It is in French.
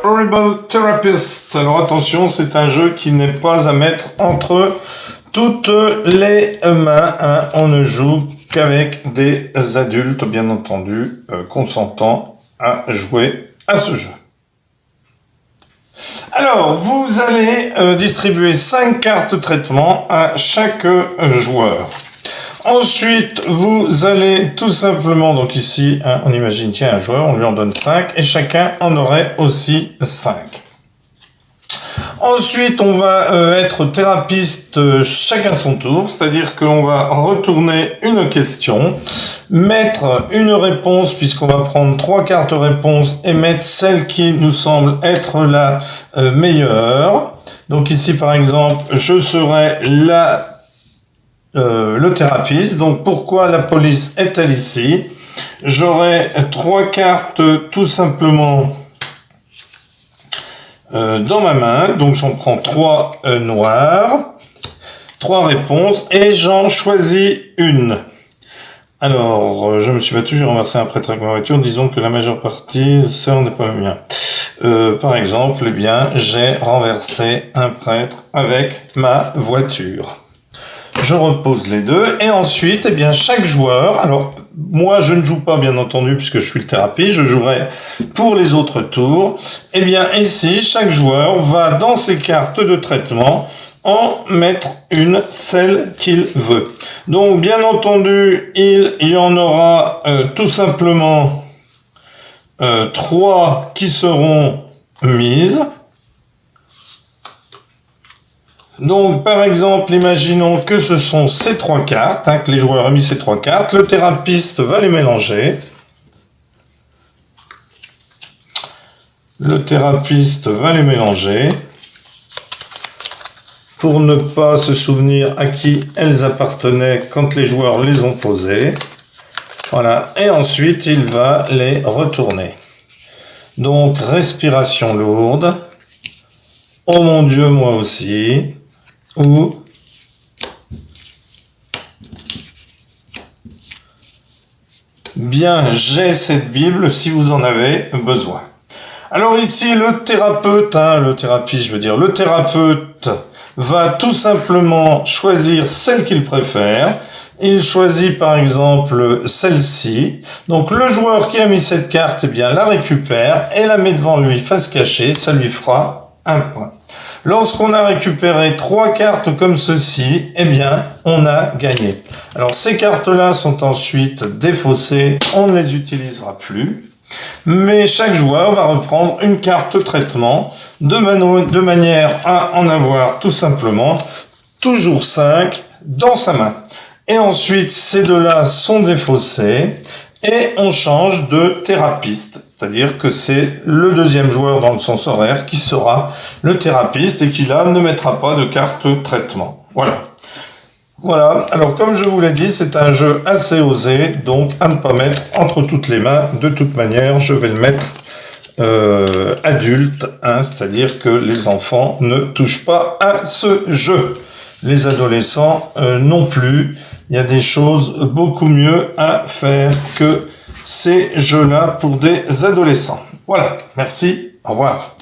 Horrible Therapist. Alors attention, c'est un jeu qui n'est pas à mettre entre toutes les mains. Hein. On ne joue qu'avec des adultes, bien entendu, consentants à jouer à ce jeu. Alors, vous allez distribuer 5 cartes traitement à chaque joueur. Ensuite, vous allez tout simplement, donc ici, hein, on imagine qu'il y a un joueur, on lui en donne 5, et chacun en aurait aussi 5. Ensuite, on va être thérapeute chacun son tour, c'est-à-dire qu'on va retourner une question, mettre une réponse, puisqu'on va prendre 3 cartes réponses, et mettre celle qui nous semble être la meilleure. Donc ici, par exemple, je serai le thérapeute. Donc pourquoi la police est-elle ici? J'aurai 3 cartes tout simplement dans ma main, donc j'en prends 3 noires, 3 réponses et j'en choisis une. Alors je me suis battu, j'ai renversé un prêtre avec ma voiture, disons que la majeure partie ça n'est pas le mien. Par exemple, eh bien j'ai renversé un prêtre avec ma voiture. Je repose les deux et ensuite, eh bien, chaque joueur, alors moi je ne joue pas bien entendu puisque je suis le thérapeute, je jouerai pour les autres tours. Eh bien ici, chaque joueur va dans ses cartes de traitement en mettre une, celle qu'il veut. Donc bien entendu, il y en aura tout simplement 3 qui seront mises. Donc, par exemple, imaginons que ce sont ces 3 cartes, hein, que les joueurs ont mis ces 3 cartes. Le thérapeute va les mélanger. Le thérapeute va les mélanger pour ne pas se souvenir à qui elles appartenaient quand les joueurs les ont posées. Voilà. Et ensuite, il va les retourner. Donc, respiration lourde. Oh mon Dieu, moi aussi. Ou bien j'ai cette Bible si vous en avez besoin. Alors ici le thérapeute va tout simplement choisir celle qu'il préfère. Il choisit par exemple celle-ci. Donc le joueur qui a mis cette carte, eh bien la récupère et la met devant lui face cachée, ça lui fera un point. Lorsqu'on a récupéré 3 cartes comme ceci, eh bien, on a gagné. Alors, ces cartes-là sont ensuite défaussées, on ne les utilisera plus. Mais chaque joueur va reprendre une carte traitement de manière à en avoir tout simplement toujours 5 dans sa main. Et ensuite, ces deux-là sont défaussés et on change de thérapeute. C'est-à-dire que c'est le deuxième joueur dans le sens horaire qui sera le thérapeute et qui là ne mettra pas de carte traitement. Voilà. Voilà. Alors comme je vous l'ai dit, c'est un jeu assez osé, donc à ne pas mettre entre toutes les mains. De toute manière, je vais le mettre adulte, hein, c'est-à-dire que les enfants ne touchent pas à ce jeu. Les adolescents non plus. Il y a des choses beaucoup mieux à faire que ces jeux-là pour des adolescents. Voilà, merci, au revoir.